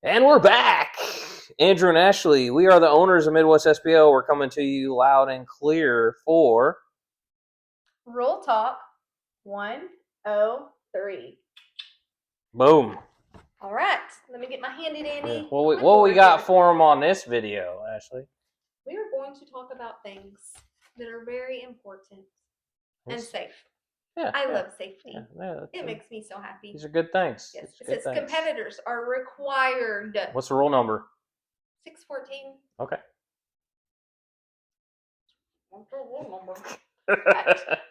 And we're back. Andrew and Ashley, we are the owners of Midwest SPL. We're coming to you loud and clear for Rule Talk 103. boom. All right, let me get my handy dandy. Yeah. What we got for them on this video, Ashley? We are going to talk about things that are very important and safe. Yeah, I love safety. Yeah, it makes me so happy. These are good things. Yes, it says competitors are required. What's the rule number? 614. Okay. What's the rule number?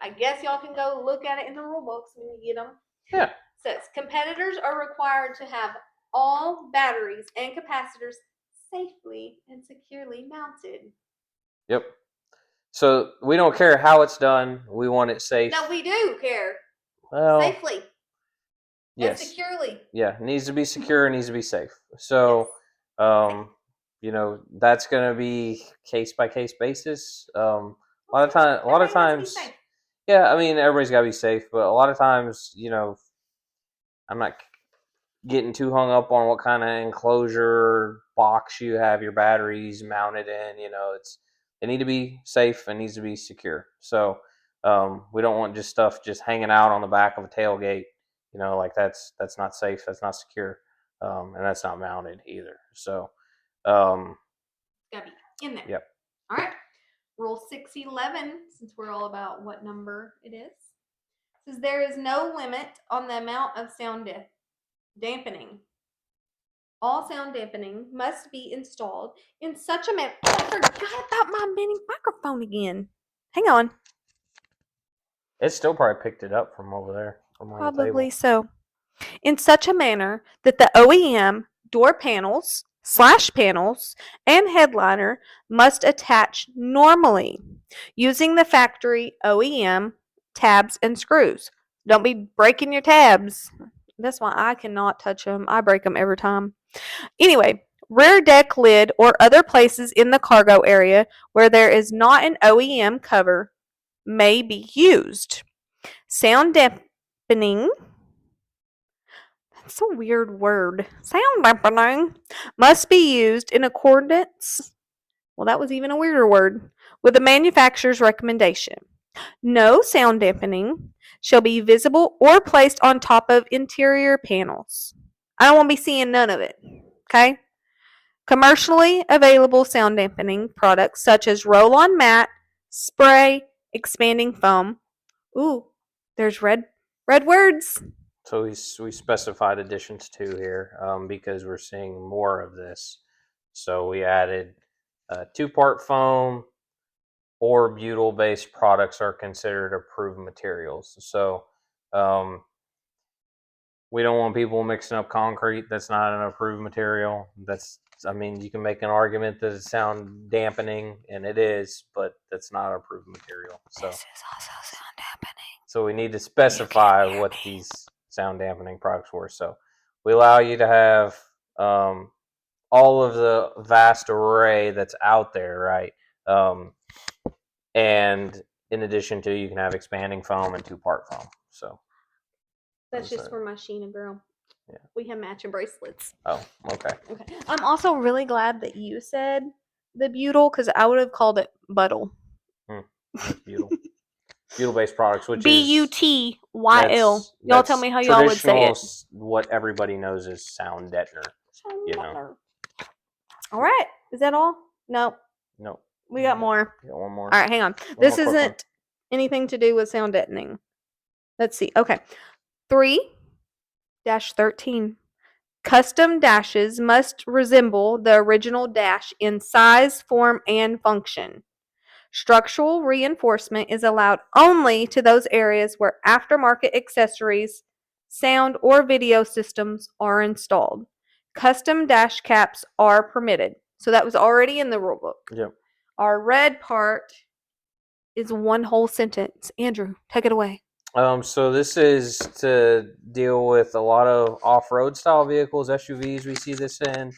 I guess y'all can go look at it in the rule books when you get them. Yeah. It says competitors are required to have all batteries and capacitors safely and securely mounted. Yep. So we don't care how it's done. We want it safe. No, we do care. Well, safely. Yes. And securely. Yeah, it needs to be secure. It needs to be safe. So, yes. That's going to be case by case basis. A lot of times, yeah. I mean, everybody's got to be safe, but a lot of times, I'm not getting too hung up on what kind of enclosure box you have your batteries mounted in. They need to be safe and needs to be secure. So we don't want just stuff just hanging out on the back of a tailgate. Like that's not safe. That's not secure, and that's not mounted either. So gotta be in there. Yep. All right. Rule 611, since we're all about what number it is, says there is no limit on the amount of sound dampening. All sound dampening must be installed in such a manner. Oh, I forgot about my mini microphone again. Hang on. It still probably picked it up from over there. Probably so. In such a manner that the OEM door panels, slash panels, and headliner must attach normally using the factory OEM tabs and screws. Don't be breaking your tabs. That's why I cannot touch them. I break them every time. Anyway, rear deck lid or other places in the cargo area where there is not an OEM cover may be used. Sound dampening. That's a weird word. Sound dampening must be used in accordance. Well, that was even a weirder word. With the manufacturer's recommendation. No sound dampening shall be visible or placed on top of interior panels. I don't want to be seeing none of it. Okay? Commercially available sound dampening products such as roll-on mat, spray, expanding foam. Ooh, there's red words. So we specified additions too here because we're seeing more of this. So we added 2-part foam or butyl-based products are considered approved materials. So we don't want people mixing up concrete. That's not an approved material. You can make an argument that it's sound dampening, and it is, but that's not an approved material. So this is also sound dampening. So we need to specify what these sound dampening products were. So we allow you to have all of the vast array that's out there, right? And in addition to, you can have expanding foam and 2-part foam. So that's just for my Sheena girl. Yeah. We have matching bracelets. Oh, okay. Okay. I'm also really glad that you said the butyl because I would have called it buttle. Butyl. Butyl-based products, which BUTYL. Y'all tell me how y'all would say it. What everybody knows is sound deadener. All right. Is that all? No. We got more. We got one more. All right, hang on. This isn't anything to do with sound deadening. Let's see. Okay. 3-13. Custom dashes must resemble the original dash in size, form, and function. Structural reinforcement is allowed only to those areas where aftermarket accessories, sound, or video systems are installed. Custom dash caps are permitted. So that was already in the rule book. Yep. Our red part is one whole sentence. Andrew, take it away. So this is to deal with a lot of off-road style vehicles, SUVs. We see this in.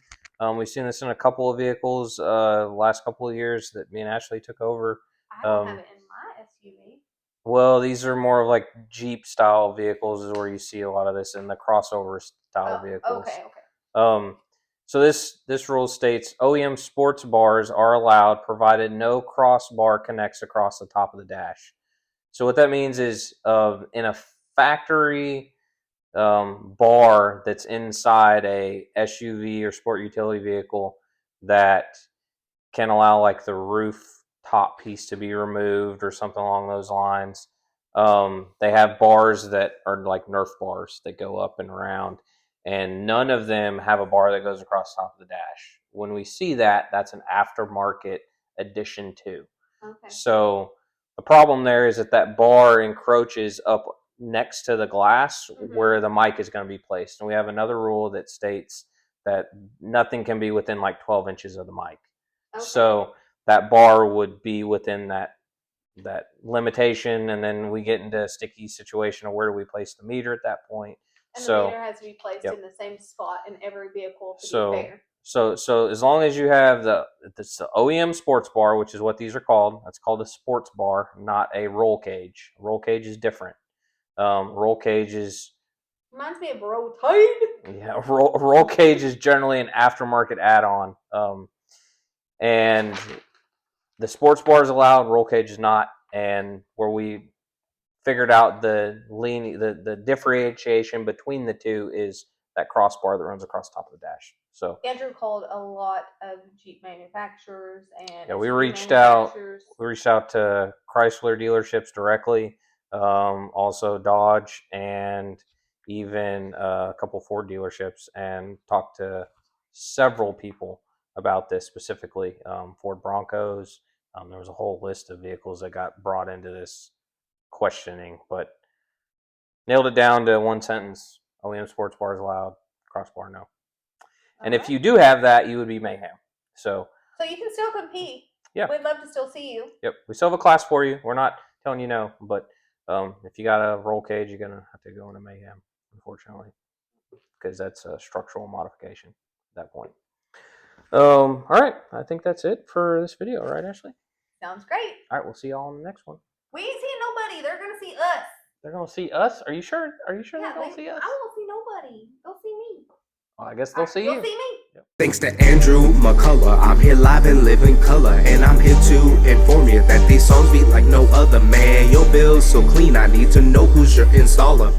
We've seen this in a couple of vehicles last couple of years that me and Ashley took over. I don't have it in my SUV. Well, these are more of like Jeep style vehicles is where you see a lot of this in the crossover style vehicles. Okay. So this rule states OEM sports bars are allowed provided no crossbar connects across the top of the dash. So what that means is in a factory bar that's inside a SUV or sport utility vehicle that can allow like the roof top piece to be removed or something along those lines. They have bars that are like Nerf bars that go up and around, and none of them have a bar that goes across the top of the dash. When we see that, that's an aftermarket addition to. Okay. So the problem there is that bar encroaches up next to the glass where the mic is going to be placed. And we have another rule that states that nothing can be within like 12 inches of the mic. Okay. So that bar would be within that limitation, and then we get into a sticky situation of where do we place the meter at that point. And the meter has to be placed in the same spot in every vehicle to be fair. So as long as you have the OEM sports bar, which is what these are called, that's called a sports bar, not a roll cage. Roll cage is different. Roll cage is reminds me of roll tide. Yeah, roll cage is generally an aftermarket add-on, and the sports bar is allowed, roll cage is not. And where we figured out the differentiation between the two is that crossbar that runs across the top of the dash. So Andrew called a lot of Jeep manufacturers and we reached out to Chrysler dealerships directly, also Dodge, and even a couple Ford dealerships, and talked to several people about this specifically. Ford Broncos. There was a whole list of vehicles that got brought into this questioning, but nailed it down to one sentence: OEM sports bars allowed, crossbar no. And if you do have that, you would be mayhem. So you can still compete. Yeah, we'd love to still see you. Yep, we still have a class for you. We're not telling you no, but if you got a roll cage, you're gonna have to go into mayhem, unfortunately, because that's a structural modification at that point. All right, I think that's it for this video, right, Ashley? Sounds great. All right, we'll see y'all on the next one. We ain't seeing nobody. They're gonna see us. They're gonna see us? Are you sure? Are you sure Yeah, they're gonna see us? I won't see nobody. They'll see me. Well, I guess they'll see you. You'll see me. Yep. Thanks to Andrew McCullough, I'm here live and live in color, and I'm here to inform you that these songs beat like no other. Man, your bill's so clean, I need to know who's your installer.